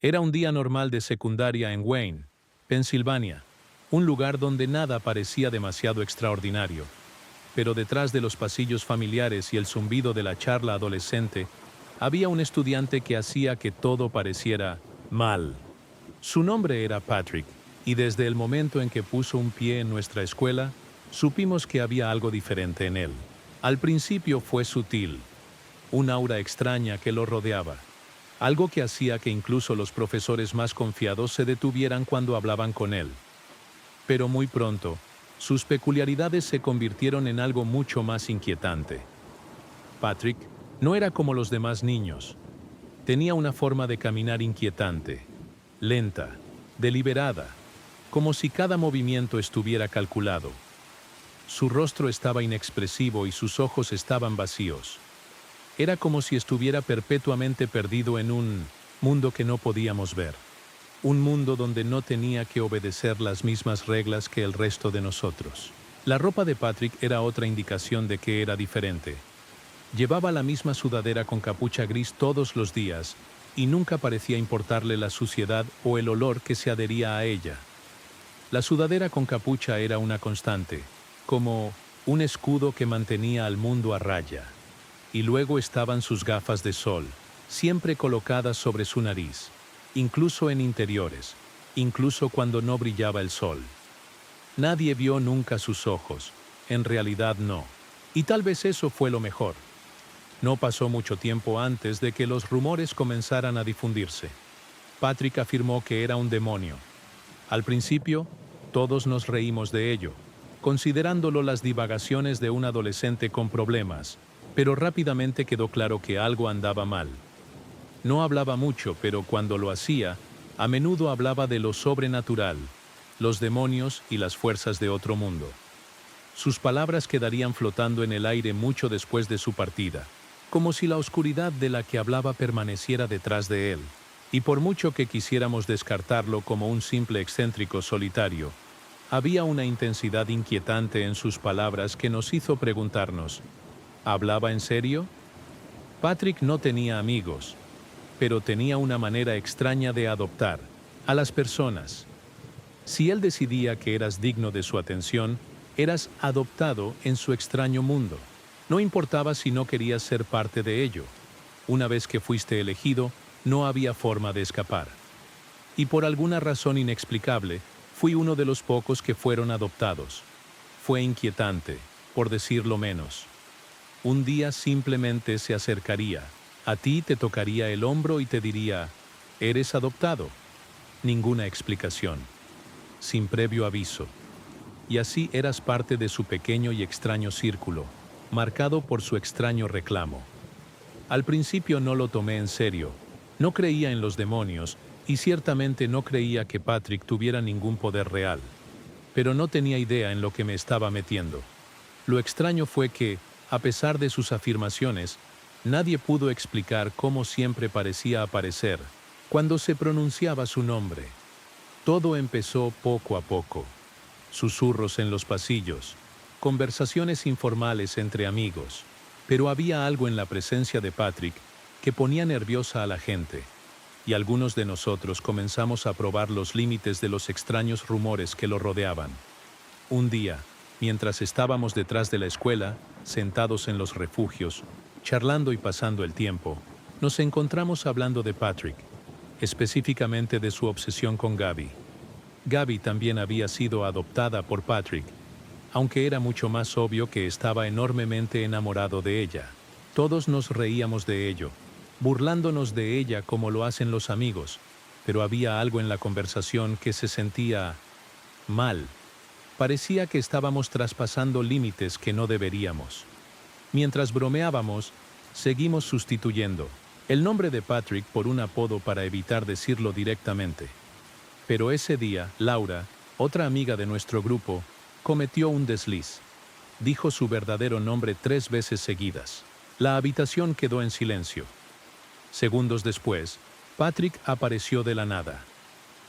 Era un día normal de secundaria en Wayne, Pensilvania, un lugar donde nada parecía demasiado extraordinario. Pero detrás de los pasillos familiares y el zumbido de la charla adolescente, había un estudiante que hacía que todo pareciera mal. Su nombre era Patrick, y desde el momento en que puso un pie en nuestra escuela, supimos que había algo diferente en él. Al principio fue sutil, un aura extraña que lo rodeaba, algo que hacía que incluso los profesores más confiados se detuvieran cuando hablaban con él. Pero muy pronto, sus peculiaridades se convirtieron en algo mucho más inquietante. Patrick no era como los demás niños. Tenía una forma de caminar inquietante, lenta, deliberada, como si cada movimiento estuviera calculado. Su rostro estaba inexpresivo y sus ojos estaban vacíos. Era como si estuviera perpetuamente perdido en un mundo que no podíamos ver. Un mundo donde no tenía que obedecer las mismas reglas que el resto de nosotros. La ropa de Patrick era otra indicación de que era diferente. Llevaba la misma sudadera con capucha gris todos los días, y nunca parecía importarle la suciedad o el olor que se adhería a ella. La sudadera con capucha era una constante, como un escudo que mantenía al mundo a raya. Y luego estaban sus gafas de sol, siempre colocadas sobre su nariz, incluso en interiores, incluso cuando no brillaba el sol. Nadie vio nunca sus ojos, en realidad no. Y tal vez eso fue lo mejor. No pasó mucho tiempo antes de que los rumores comenzaran a difundirse. Patrick afirmó que era un demonio. Al principio, todos nos reímos de ello, considerándolo las divagaciones de un adolescente con problemas, pero rápidamente quedó claro que algo andaba mal. No hablaba mucho, pero cuando lo hacía, a menudo hablaba de lo sobrenatural, los demonios y las fuerzas de otro mundo. Sus palabras quedarían flotando en el aire mucho después de su partida, como si la oscuridad de la que hablaba permaneciera detrás de él. Y por mucho que quisiéramos descartarlo como un simple excéntrico solitario, había una intensidad inquietante en sus palabras que nos hizo preguntarnos, ¿hablaba en serio? Patrick no tenía amigos, pero tenía una manera extraña de adoptar a las personas. Si él decidía que eras digno de su atención, eras adoptado en su extraño mundo. No importaba si no querías ser parte de ello. Una vez que fuiste elegido, no había forma de escapar. Y por alguna razón inexplicable, fui uno de los pocos que fueron adoptados. Fue inquietante, por decirlo menos. Un día simplemente se acercaría, a ti te tocaría el hombro y te diría, «¿Eres adoptado?» Ninguna explicación, sin previo aviso. Y así eras parte de su pequeño y extraño círculo, marcado por su extraño reclamo. Al principio no lo tomé en serio, no creía en los demonios y ciertamente no creía que Patrick tuviera ningún poder real. Pero no tenía idea en lo que me estaba metiendo. Lo extraño fue que, a pesar de sus afirmaciones, nadie pudo explicar cómo siempre parecía aparecer cuando se pronunciaba su nombre. Todo empezó poco a poco. Susurros en los pasillos, conversaciones informales entre amigos, pero había algo en la presencia de Patrick que ponía nerviosa a la gente, y algunos de nosotros comenzamos a probar los límites de los extraños rumores que lo rodeaban. Un día, mientras estábamos detrás de la escuela, sentados en los refugios, charlando y pasando el tiempo, nos encontramos hablando de Patrick, específicamente de su obsesión con Gaby. Gaby también había sido adoptada por Patrick, aunque era mucho más obvio que estaba enormemente enamorado de ella. Todos nos reíamos de ello, burlándonos de ella como lo hacen los amigos, pero había algo en la conversación que se sentía mal. Parecía que estábamos traspasando límites que no deberíamos. Mientras bromeábamos, seguimos sustituyendo el nombre de Patrick por un apodo para evitar decirlo directamente. Pero ese día, Laura, otra amiga de nuestro grupo, cometió un desliz. Dijo su verdadero nombre 3 veces seguidas. La habitación quedó en silencio. Segundos después, Patrick apareció de la nada.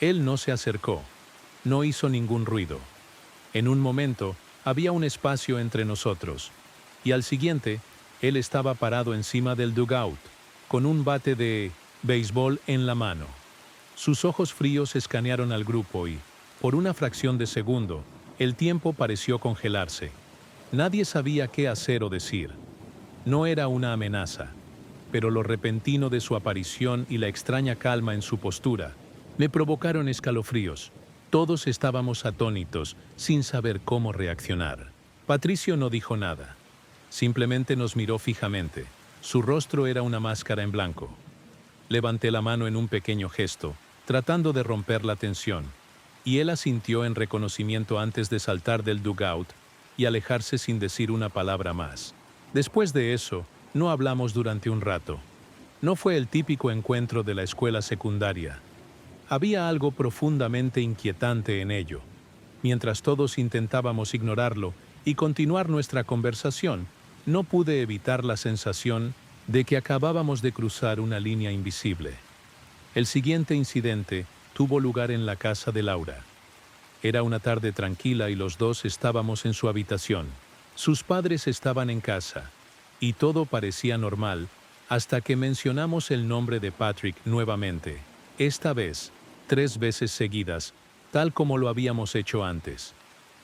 Él no se acercó. No hizo ningún ruido. En un momento, había un espacio entre nosotros. Y al siguiente, él estaba parado encima del dugout, con un bate de béisbol en la mano. Sus ojos fríos escanearon al grupo y, por una fracción de segundo, el tiempo pareció congelarse. Nadie sabía qué hacer o decir. No era una amenaza, pero lo repentino de su aparición y la extraña calma en su postura me provocaron escalofríos. Todos estábamos atónitos, sin saber cómo reaccionar. Patricio no dijo nada. Simplemente nos miró fijamente. Su rostro era una máscara en blanco. Levanté la mano en un pequeño gesto, tratando de romper la tensión, y él asintió en reconocimiento antes de saltar del dugout y alejarse sin decir una palabra más. Después de eso, no hablamos durante un rato. No fue el típico encuentro de la escuela secundaria. Había algo profundamente inquietante en ello. Mientras todos intentábamos ignorarlo y continuar nuestra conversación, no pude evitar la sensación de que acabábamos de cruzar una línea invisible. El siguiente incidente tuvo lugar en la casa de Laura. Era una tarde tranquila y los dos estábamos en su habitación. Sus padres estaban en casa, y todo parecía normal hasta que mencionamos el nombre de Patrick nuevamente, esta vez 3 veces seguidas, tal como lo habíamos hecho antes.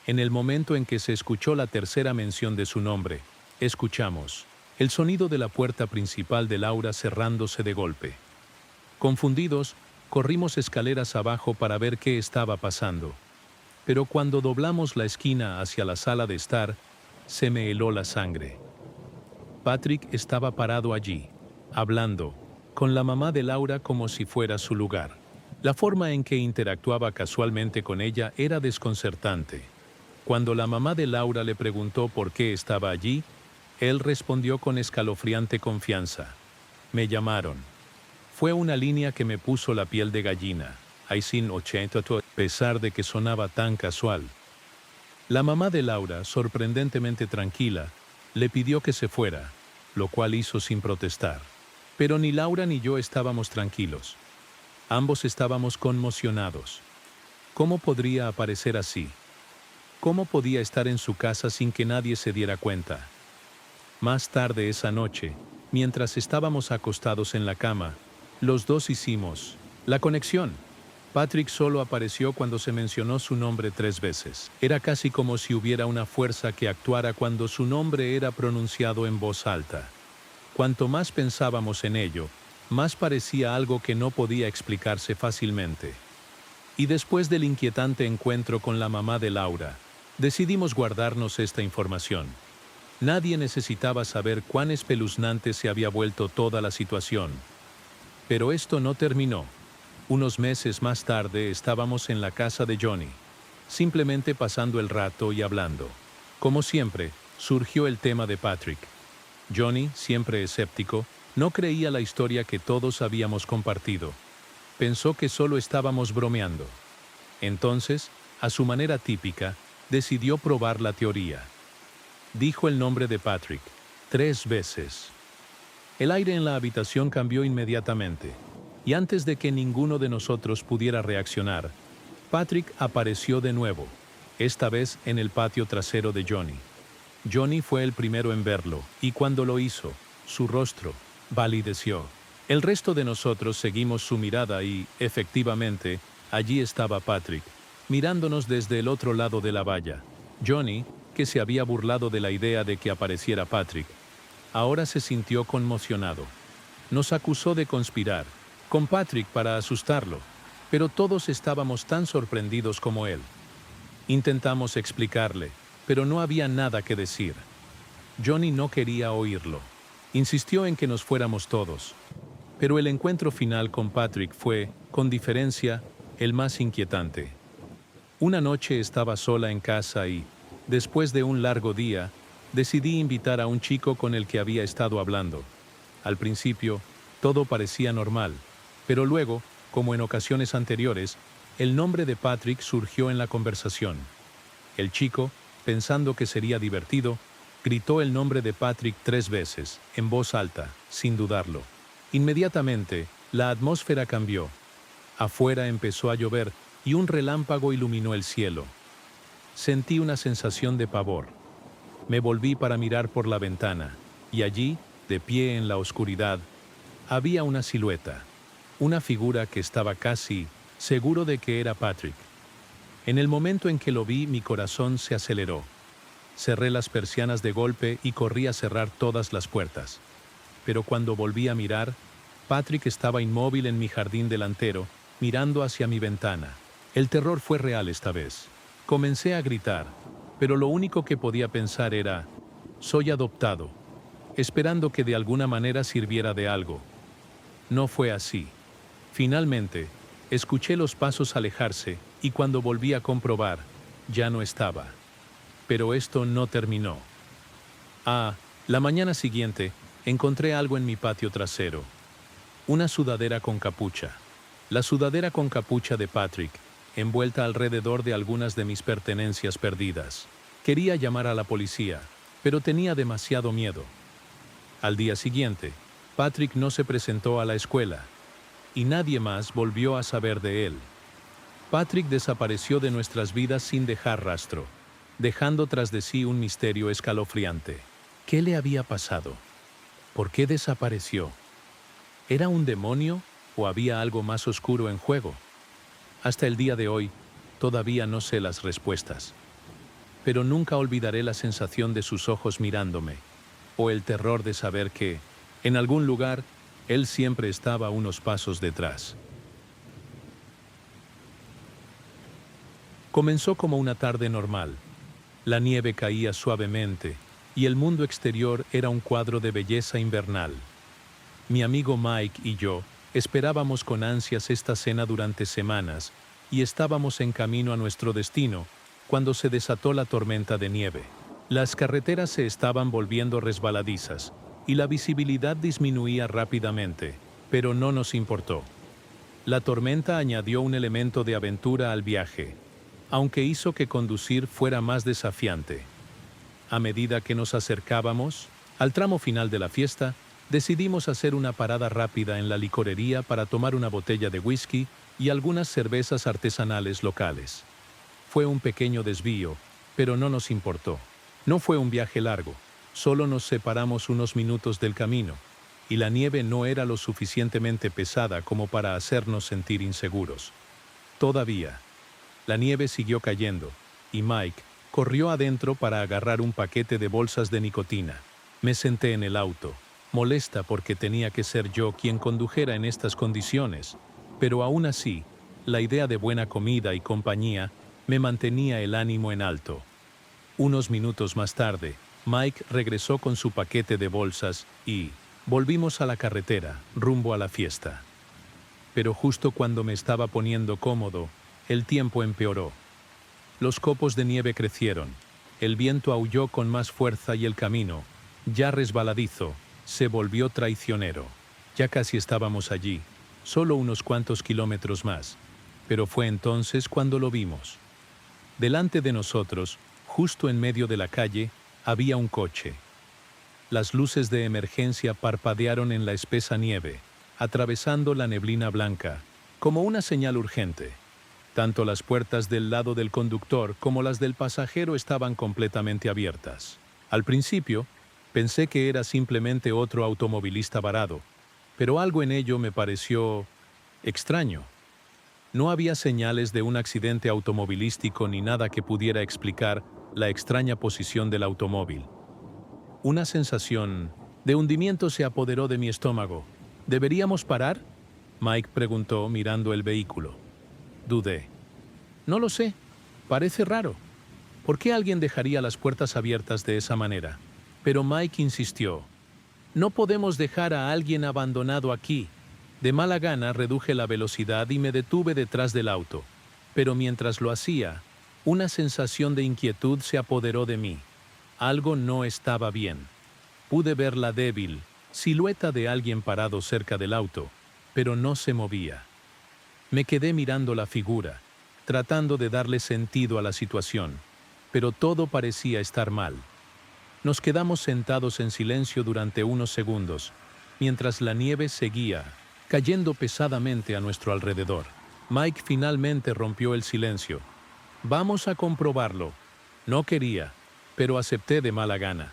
En el momento en que se escuchó la tercera mención de su nombre, escuchamos el sonido de la puerta principal de Laura cerrándose de golpe. Confundidos, corrimos escaleras abajo para ver qué estaba pasando. Pero cuando doblamos la esquina hacia la sala de estar, se me heló la sangre. Patrick estaba parado allí, hablando, con la mamá de Laura como si fuera su lugar. La forma en que interactuaba casualmente con ella era desconcertante. Cuando la mamá de Laura le preguntó por qué estaba allí, él respondió con escalofriante confianza. Me llamaron. Fue una línea que me puso la piel de gallina, a pesar de que sonaba tan casual. La mamá de Laura, sorprendentemente tranquila, le pidió que se fuera, lo cual hizo sin protestar. Pero ni Laura ni yo estábamos tranquilos. Ambos estábamos conmocionados. ¿Cómo podría aparecer así? ¿Cómo podía estar en su casa sin que nadie se diera cuenta? Más tarde esa noche, mientras estábamos acostados en la cama, los dos hicimos la conexión. Patrick solo apareció cuando se mencionó su nombre 3 veces. Era casi como si hubiera una fuerza que actuara cuando su nombre era pronunciado en voz alta. Cuanto más pensábamos en ello, más parecía algo que no podía explicarse fácilmente. Y después del inquietante encuentro con la mamá de Laura, decidimos guardarnos esta información. Nadie necesitaba saber cuán espeluznante se había vuelto toda la situación. Pero esto no terminó. Unos meses más tarde estábamos en la casa de Johnny, simplemente pasando el rato y hablando. Como siempre, surgió el tema de Patrick. Johnny, siempre escéptico, no creía la historia que todos habíamos compartido. Pensó que solo estábamos bromeando. Entonces, a su manera típica, decidió probar la teoría. Dijo el nombre de Patrick 3 veces. El aire en la habitación cambió inmediatamente, y antes de que ninguno de nosotros pudiera reaccionar, Patrick apareció de nuevo, esta vez en el patio trasero de Johnny. Johnny fue el primero en verlo, y cuando lo hizo, su rostro palideció. El resto de nosotros seguimos su mirada y, efectivamente, allí estaba Patrick, mirándonos desde el otro lado de la valla. Johnny, que se había burlado de la idea de que apareciera Patrick, ahora se sintió conmocionado. Nos acusó de conspirar con Patrick para asustarlo, pero todos estábamos tan sorprendidos como él. Intentamos explicarle, pero no había nada que decir. Johnny no quería oírlo. Insistió en que nos fuéramos todos. Pero el encuentro final con Patrick fue, con diferencia, el más inquietante. Una noche estaba sola en casa y, después de un largo día, decidí invitar a un chico con el que había estado hablando. Al principio, todo parecía normal, pero luego, como en ocasiones anteriores, el nombre de Patrick surgió en la conversación. El chico, pensando que sería divertido, gritó el nombre de Patrick 3 veces, en voz alta, sin dudarlo. Inmediatamente, la atmósfera cambió. Afuera empezó a llover y un relámpago iluminó el cielo. Sentí una sensación de pavor. Me volví para mirar por la ventana, y allí, de pie en la oscuridad, había una silueta. una figura que estaba casi seguro de que era Patrick. En el momento en que lo vi, mi corazón se aceleró. Cerré las persianas de golpe y corrí a cerrar todas las puertas. Pero cuando volví a mirar, Patrick estaba inmóvil en mi jardín delantero, mirando hacia mi ventana. El terror fue real esta vez. Comencé a gritar, pero lo único que podía pensar era, soy adoptado, esperando que de alguna manera sirviera de algo. No fue así. Finalmente, escuché los pasos alejarse y cuando volví a comprobar, ya no estaba. Pero esto no terminó. La mañana siguiente, encontré algo en mi patio trasero. Una sudadera con capucha. La sudadera con capucha de Patrick, envuelta alrededor de algunas de mis pertenencias perdidas. Quería llamar a la policía, pero tenía demasiado miedo. Al día siguiente, Patrick no se presentó a la escuela, y nadie más volvió a saber de él. Patrick desapareció de nuestras vidas sin dejar rastro, dejando tras de sí un misterio escalofriante. ¿Qué le había pasado? ¿Por qué desapareció? ¿Era un demonio o había algo más oscuro en juego? Hasta el día de hoy, todavía no sé las respuestas. Pero nunca olvidaré la sensación de sus ojos mirándome, o el terror de saber que, en algún lugar, él siempre estaba unos pasos detrás. Comenzó como una tarde normal. La nieve caía suavemente, y el mundo exterior era un cuadro de belleza invernal. Mi amigo Mike y yo esperábamos con ansias esta cena durante semanas y estábamos en camino a nuestro destino cuando se desató la tormenta de nieve. Las carreteras se estaban volviendo resbaladizas y la visibilidad disminuía rápidamente, pero no nos importó. La tormenta añadió un elemento de aventura al viaje, aunque hizo que conducir fuera más desafiante. A medida que nos acercábamos al tramo final de la fiesta, decidimos hacer una parada rápida en la licorería para tomar una botella de whisky y algunas cervezas artesanales locales. Fue un pequeño desvío, pero no nos importó. No fue un viaje largo, solo nos separamos unos minutos del camino, y la nieve no era lo suficientemente pesada como para hacernos sentir inseguros. Todavía, la nieve siguió cayendo, y Mike corrió adentro para agarrar un paquete de bolsas de nicotina. Me senté en el auto, molesta porque tenía que ser yo quien condujera en estas condiciones, pero aún así, la idea de buena comida y compañía me mantenía el ánimo en alto. Unos minutos más tarde, Mike regresó con su paquete de bolsas y volvimos a la carretera, rumbo a la fiesta. Pero justo cuando me estaba poniendo cómodo, el tiempo empeoró. Los copos de nieve crecieron, el viento aulló con más fuerza y el camino, ya resbaladizo, se volvió traicionero. Ya casi estábamos allí, solo unos cuantos kilómetros más, pero fue entonces cuando lo vimos. Delante de nosotros, justo en medio de la calle, había un coche. Las luces de emergencia parpadearon en la espesa nieve, atravesando la neblina blanca, como una señal urgente. Tanto las puertas del lado del conductor como las del pasajero estaban completamente abiertas. Al principio, pensé que era simplemente otro automovilista varado, pero algo en ello me pareció extraño. No había señales de un accidente automovilístico ni nada que pudiera explicar la extraña posición del automóvil. Una sensación de hundimiento se apoderó de mi estómago. ¿Deberíamos parar?, Mike preguntó mirando el vehículo. Dudé. No lo sé. Parece raro. ¿Por qué alguien dejaría las puertas abiertas de esa manera? Pero Mike insistió. No podemos dejar a alguien abandonado aquí. De mala gana reduje la velocidad y me detuve detrás del auto. Pero mientras lo hacía, una sensación de inquietud se apoderó de mí. Algo no estaba bien. Pude ver la débil silueta de alguien parado cerca del auto, pero no se movía. Me quedé mirando la figura, tratando de darle sentido a la situación, pero todo parecía estar mal. Nos quedamos sentados en silencio durante unos segundos, mientras la nieve seguía cayendo pesadamente a nuestro alrededor. Mike finalmente rompió el silencio. Vamos a comprobarlo. No quería, pero acepté de mala gana.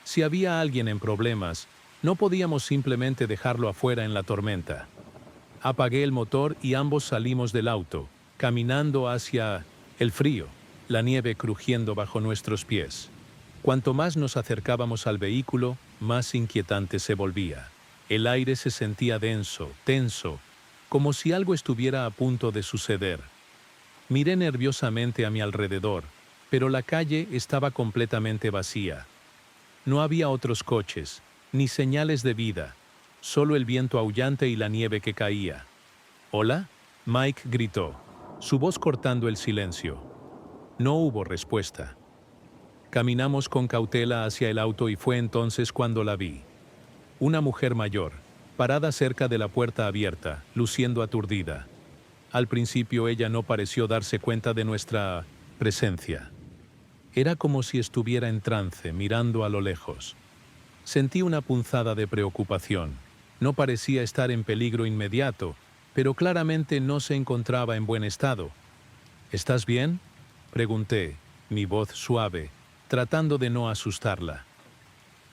Si había alguien en problemas, no podíamos simplemente dejarlo afuera en la tormenta. Apagué el motor y ambos salimos del auto, caminando hacia el frío, la nieve crujiendo bajo nuestros pies. Cuanto más nos acercábamos al vehículo, más inquietante se volvía. El aire se sentía denso, tenso, como si algo estuviera a punto de suceder. Miré nerviosamente a mi alrededor, pero la calle estaba completamente vacía. No había otros coches, ni señales de vida, solo el viento aullante y la nieve que caía. ¿Hola? Mike gritó, su voz cortando el silencio. No hubo respuesta. Caminamos con cautela hacia el auto y fue entonces cuando la vi. Una mujer mayor, parada cerca de la puerta abierta, luciendo aturdida. Al principio ella no pareció darse cuenta de nuestra presencia. Era como si estuviera en trance, mirando a lo lejos. Sentí una punzada de preocupación. No parecía estar en peligro inmediato, pero claramente no se encontraba en buen estado. ¿Estás bien?, pregunté, mi voz suave, tratando de no asustarla.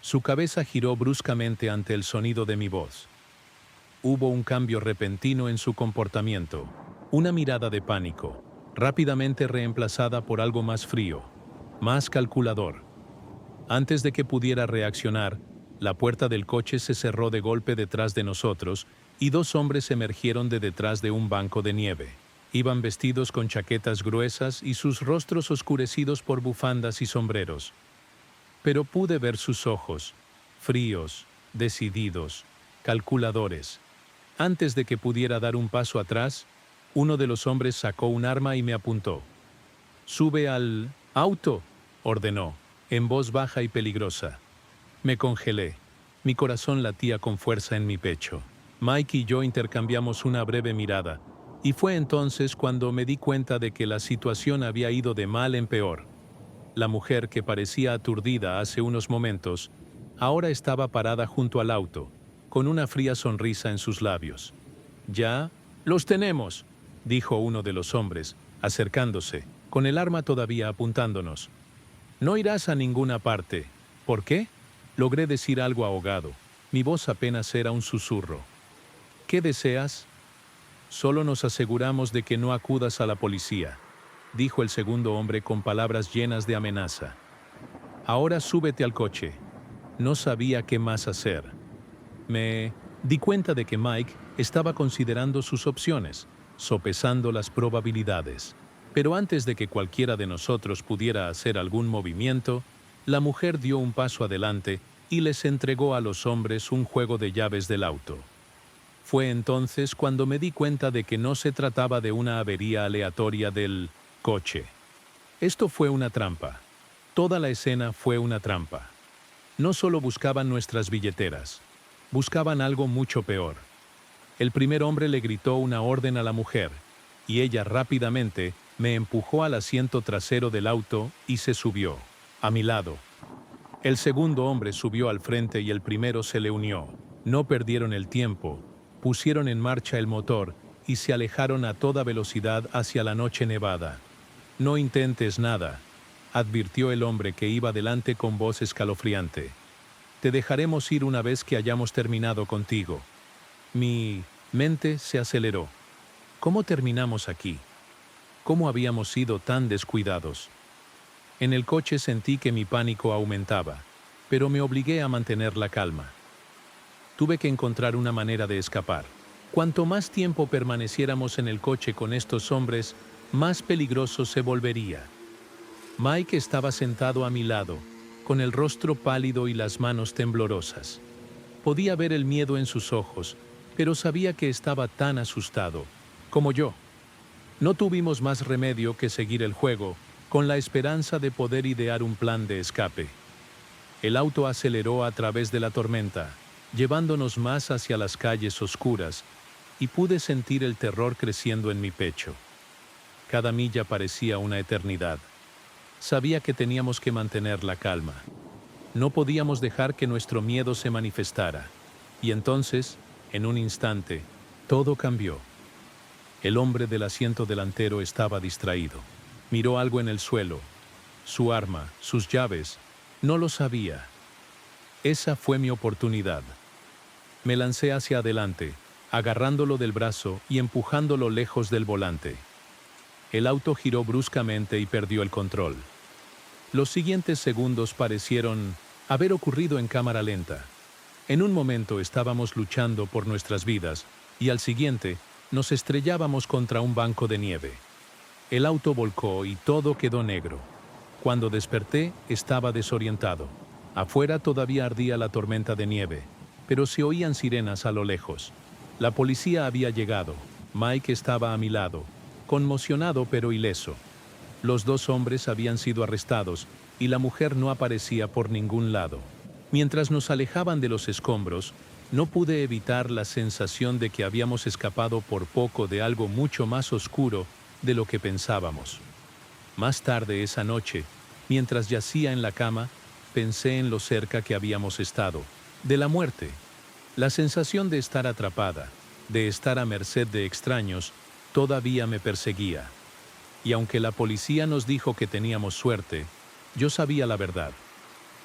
Su cabeza giró bruscamente ante el sonido de mi voz. Hubo un cambio repentino en su comportamiento, una mirada de pánico, rápidamente reemplazada por algo más frío, más calculador. Antes de que pudiera reaccionar, la puerta del coche se cerró de golpe detrás de nosotros y dos hombres emergieron de detrás de un banco de nieve. Iban vestidos con chaquetas gruesas y sus rostros oscurecidos por bufandas y sombreros. Pero pude ver sus ojos, fríos, decididos, calculadores. Antes de que pudiera dar un paso atrás, uno de los hombres sacó un arma y me apuntó. «Sube al auto», ordenó, en voz baja y peligrosa. Me congelé. Mi corazón latía con fuerza en mi pecho. Mike y yo intercambiamos una breve mirada, y fue entonces cuando me di cuenta de que la situación había ido de mal en peor. La mujer que parecía aturdida hace unos momentos, ahora estaba parada junto al auto, con una fría sonrisa en sus labios. «Ya, los tenemos», dijo uno de los hombres, acercándose, con el arma todavía apuntándonos. «No irás a ninguna parte». «¿Por qué?», logré decir algo ahogado. Mi voz apenas era un susurro. «¿Qué deseas?». «Solo nos aseguramos de que no acudas a la policía», dijo el segundo hombre con palabras llenas de amenaza. «Ahora súbete al coche». No sabía qué más hacer. Me di cuenta de que Mike estaba considerando sus opciones, sopesando las probabilidades. Pero antes de que cualquiera de nosotros pudiera hacer algún movimiento, la mujer dio un paso adelante y les entregó a los hombres un juego de llaves del auto. Fue entonces cuando me di cuenta de que no se trataba de una avería aleatoria del coche. Esto fue una trampa. Toda la escena fue una trampa. No solo buscaban nuestras billeteras, buscaban algo mucho peor. El primer hombre le gritó una orden a la mujer, y ella rápidamente me empujó al asiento trasero del auto y se subió, a mi lado. El segundo hombre subió al frente y el primero se le unió. No perdieron el tiempo, pusieron en marcha el motor y se alejaron a toda velocidad hacia la noche nevada. «No intentes nada», advirtió el hombre que iba delante con voz escalofriante. «Te dejaremos ir una vez que hayamos terminado contigo». Mi mente se aceleró. ¿Cómo terminamos aquí? ¿Cómo habíamos sido tan descuidados? En el coche sentí que mi pánico aumentaba, pero me obligué a mantener la calma. Tuve que encontrar una manera de escapar. Cuanto más tiempo permaneciéramos en el coche con estos hombres, más peligroso se volvería. Mike estaba sentado a mi lado, con el rostro pálido y las manos temblorosas. Podía ver el miedo en sus ojos, pero sabía que estaba tan asustado, como yo. No tuvimos más remedio que seguir el juego, con la esperanza de poder idear un plan de escape. El auto aceleró a través de la tormenta, llevándonos más hacia las calles oscuras, y pude sentir el terror creciendo en mi pecho. Cada milla parecía una eternidad. Sabía que teníamos que mantener la calma. No podíamos dejar que nuestro miedo se manifestara. Y entonces, en un instante, todo cambió. El hombre del asiento delantero estaba distraído. Miró algo en el suelo. Su arma, sus llaves. No lo sabía. Esa fue mi oportunidad. Me lancé hacia adelante, agarrándolo del brazo y empujándolo lejos del volante. El auto giró bruscamente y perdió el control. Los siguientes segundos parecieron haber ocurrido en cámara lenta. En un momento estábamos luchando por nuestras vidas y al siguiente nos estrellábamos contra un banco de nieve. El auto volcó y todo quedó negro. Cuando desperté, estaba desorientado. Afuera todavía ardía la tormenta de nieve, pero se oían sirenas a lo lejos. La policía había llegado. Mike estaba a mi lado, conmocionado pero ileso. Los dos hombres habían sido arrestados y la mujer no aparecía por ningún lado. Mientras nos alejaban de los escombros, no pude evitar la sensación de que habíamos escapado por poco de algo mucho más oscuro de lo que pensábamos. Más tarde esa noche, mientras yacía en la cama, pensé en lo cerca que habíamos estado, de la muerte. La sensación de estar atrapada, de estar a merced de extraños, todavía me perseguía. Y aunque la policía nos dijo que teníamos suerte, yo sabía la verdad.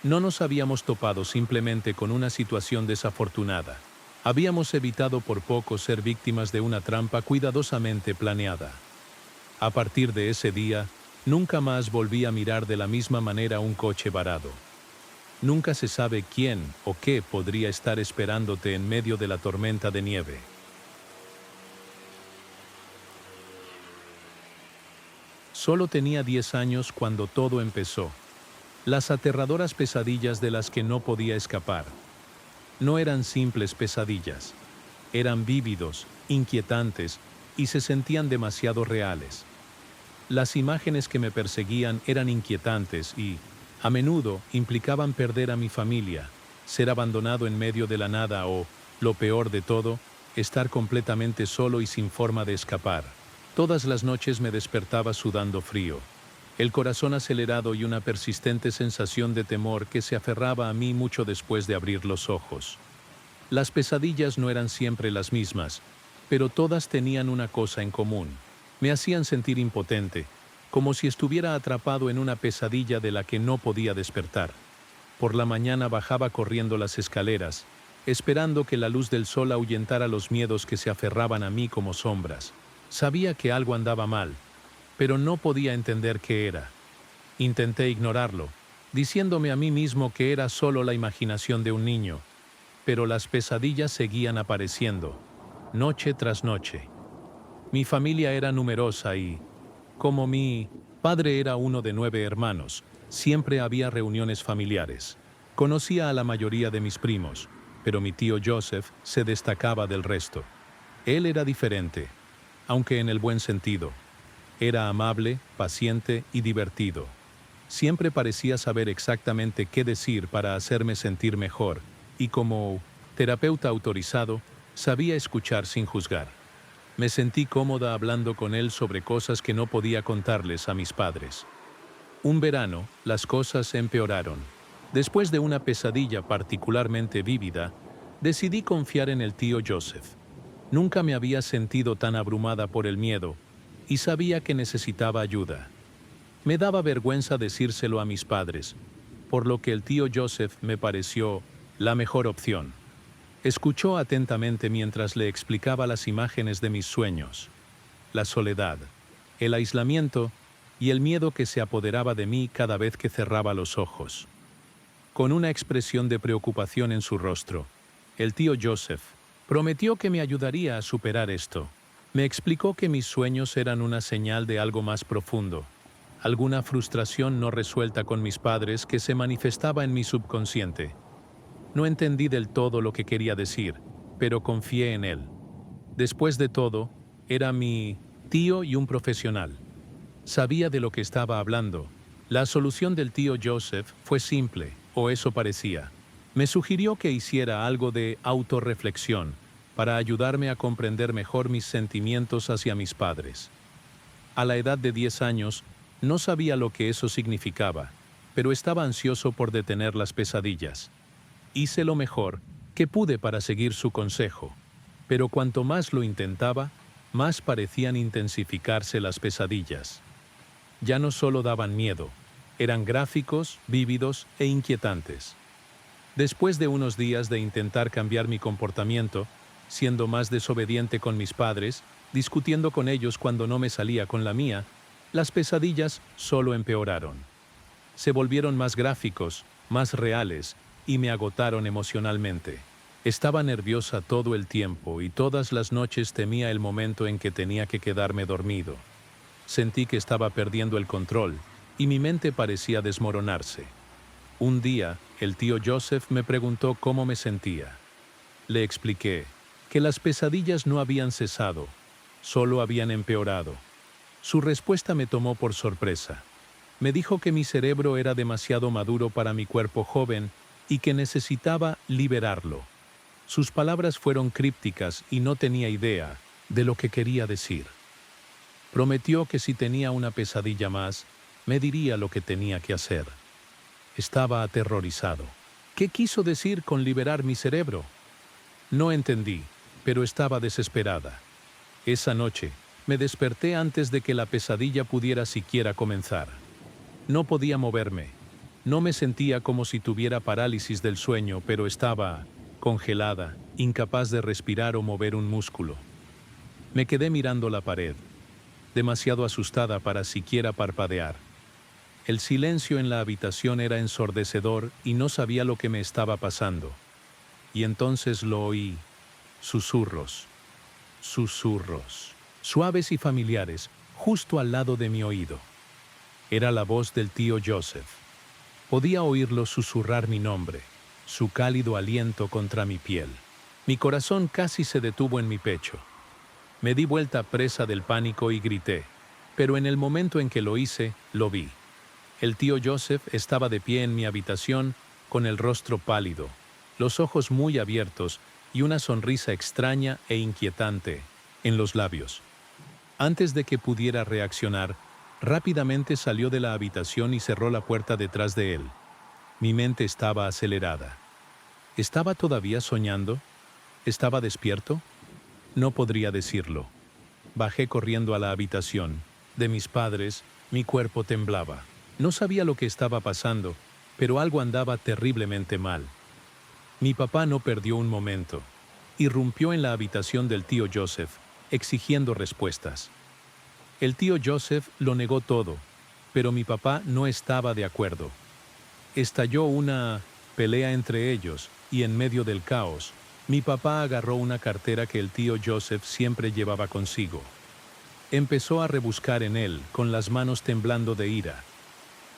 No nos habíamos topado simplemente con una situación desafortunada. Habíamos evitado por poco ser víctimas de una trampa cuidadosamente planeada. A partir de ese día, nunca más volví a mirar de la misma manera un coche varado. Nunca se sabe quién o qué podría estar esperándote en medio de la tormenta de nieve. Solo tenía 10 años cuando todo empezó. Las aterradoras pesadillas de las que no podía escapar. No eran simples pesadillas. Eran vívidos, inquietantes y se sentían demasiado reales. Las imágenes que me perseguían eran inquietantes y, a menudo, implicaban perder a mi familia, ser abandonado en medio de la nada o, lo peor de todo, estar completamente solo y sin forma de escapar. Todas las noches me despertaba sudando frío, el corazón acelerado y una persistente sensación de temor que se aferraba a mí mucho después de abrir los ojos. Las pesadillas no eran siempre las mismas, pero todas tenían una cosa en común. Me hacían sentir impotente, como si estuviera atrapado en una pesadilla de la que no podía despertar. Por la mañana bajaba corriendo las escaleras, esperando que la luz del sol ahuyentara los miedos que se aferraban a mí como sombras. Sabía que algo andaba mal, pero no podía entender qué era. Intenté ignorarlo, diciéndome a mí mismo que era solo la imaginación de un niño, pero las pesadillas seguían apareciendo, noche tras noche. Mi familia era numerosa y, como mi padre era uno de 9 hermanos, siempre había reuniones familiares. Conocía a la mayoría de mis primos, pero mi tío Joseph se destacaba del resto. Él era diferente, aunque en el buen sentido. Era amable, paciente y divertido. Siempre parecía saber exactamente qué decir para hacerme sentir mejor, y como terapeuta autorizado, sabía escuchar sin juzgar. Me sentí cómoda hablando con él sobre cosas que no podía contarles a mis padres. Un verano, las cosas empeoraron. Después de una pesadilla particularmente vívida, decidí confiar en el tío Joseph. Nunca me había sentido tan abrumada por el miedo, y sabía que necesitaba ayuda. Me daba vergüenza decírselo a mis padres, por lo que el tío Joseph me pareció la mejor opción. Escuchó atentamente mientras le explicaba las imágenes de mis sueños, la soledad, el aislamiento y el miedo que se apoderaba de mí cada vez que cerraba los ojos. Con una expresión de preocupación en su rostro, el tío Joseph prometió que me ayudaría a superar esto. Me explicó que mis sueños eran una señal de algo más profundo, alguna frustración no resuelta con mis padres que se manifestaba en mi subconsciente. No entendí del todo lo que quería decir, pero confié en él. Después de todo, era mi tío y un profesional. Sabía de lo que estaba hablando. La solución del tío Joseph fue simple, o eso parecía. Me sugirió que hiciera algo de autorreflexión, para ayudarme a comprender mejor mis sentimientos hacia mis padres. A la edad de 10 años, no sabía lo que eso significaba, pero estaba ansioso por detener las pesadillas. Hice lo mejor que pude para seguir su consejo, pero cuanto más lo intentaba, más parecían intensificarse las pesadillas. Ya no solo daban miedo, eran gráficos, vívidos e inquietantes. Después de unos días de intentar cambiar mi comportamiento, siendo más desobediente con mis padres, discutiendo con ellos cuando no me salía con la mía, las pesadillas solo empeoraron. Se volvieron más gráficos, más reales, y me agotaron emocionalmente. Estaba nerviosa todo el tiempo y todas las noches temía el momento en que tenía que quedarme dormido. Sentí que estaba perdiendo el control y mi mente parecía desmoronarse. Un día, el tío Joseph me preguntó cómo me sentía. Le expliqué que las pesadillas no habían cesado, solo habían empeorado. Su respuesta me tomó por sorpresa. Me dijo que mi cerebro era demasiado maduro para mi cuerpo joven y que necesitaba liberarlo. Sus palabras fueron crípticas y no tenía idea de lo que quería decir. Prometió que si tenía una pesadilla más, me diría lo que tenía que hacer. Estaba aterrorizado. ¿Qué quiso decir con liberar mi cerebro? No entendí, pero estaba desesperada. Esa noche, me desperté antes de que la pesadilla pudiera siquiera comenzar. No podía moverme. No me sentía como si tuviera parálisis del sueño, pero estaba congelada, incapaz de respirar o mover un músculo. Me quedé mirando la pared, demasiado asustada para siquiera parpadear. El silencio en la habitación era ensordecedor y no sabía lo que me estaba pasando. Y entonces lo oí. Susurros. Susurros. Suaves y familiares, justo al lado de mi oído. Era la voz del tío Joseph. Podía oírlo susurrar mi nombre, su cálido aliento contra mi piel. Mi corazón casi se detuvo en mi pecho. Me di vuelta presa del pánico y grité, pero en el momento en que lo hice, lo vi. El tío Joseph estaba de pie en mi habitación, con el rostro pálido, los ojos muy abiertos y una sonrisa extraña e inquietante en los labios. Antes de que pudiera reaccionar, rápidamente salió de la habitación y cerró la puerta detrás de él. Mi mente estaba acelerada. ¿Estaba todavía soñando? ¿Estaba despierto? No podría decirlo. Bajé corriendo a la habitación. De mis padres, mi cuerpo temblaba. No sabía lo que estaba pasando, pero algo andaba terriblemente mal. Mi papá no perdió un momento. Irrumpió en la habitación del tío Joseph, exigiendo respuestas. El tío Joseph lo negó todo, pero mi papá no estaba de acuerdo. Estalló una pelea entre ellos, y en medio del caos, mi papá agarró una cartera que el tío Joseph siempre llevaba consigo. Empezó a rebuscar en él, con las manos temblando de ira.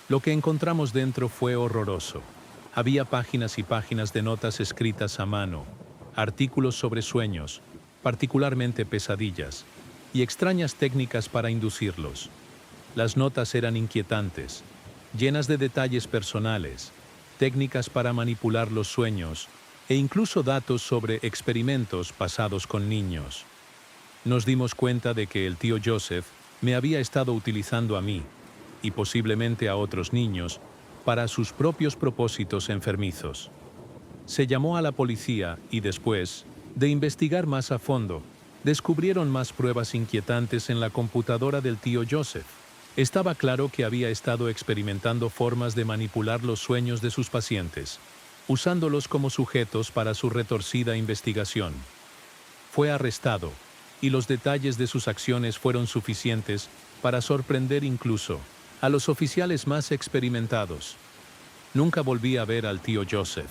Lo que encontramos dentro fue horroroso. Había páginas y páginas de notas escritas a mano, artículos sobre sueños, particularmente pesadillas, y extrañas técnicas para inducirlos. Las notas eran inquietantes, llenas de detalles personales, técnicas para manipular los sueños e incluso datos sobre experimentos pasados con niños. Nos dimos cuenta de que el tío Joseph me había estado utilizando a mí, y posiblemente a otros niños, para sus propios propósitos enfermizos. Se llamó a la policía y después, de investigar más a fondo, descubrieron más pruebas inquietantes en la computadora del tío Joseph. Estaba claro que había estado experimentando formas de manipular los sueños de sus pacientes, usándolos como sujetos para su retorcida investigación. Fue arrestado, y los detalles de sus acciones fueron suficientes para sorprender incluso a los oficiales más experimentados. Nunca volví a ver al tío Joseph.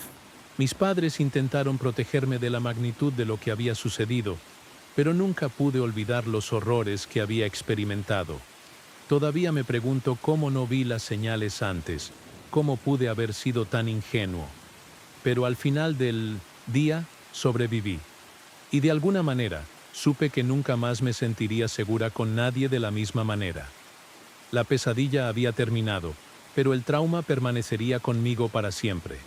Mis padres intentaron protegerme de la magnitud de lo que había sucedido, pero nunca pude olvidar los horrores que había experimentado. Todavía me pregunto cómo no vi las señales antes, cómo pude haber sido tan ingenuo. Pero al final del día sobreviví. Y de alguna manera, supe que nunca más me sentiría segura con nadie de la misma manera. La pesadilla había terminado, pero el trauma permanecería conmigo para siempre.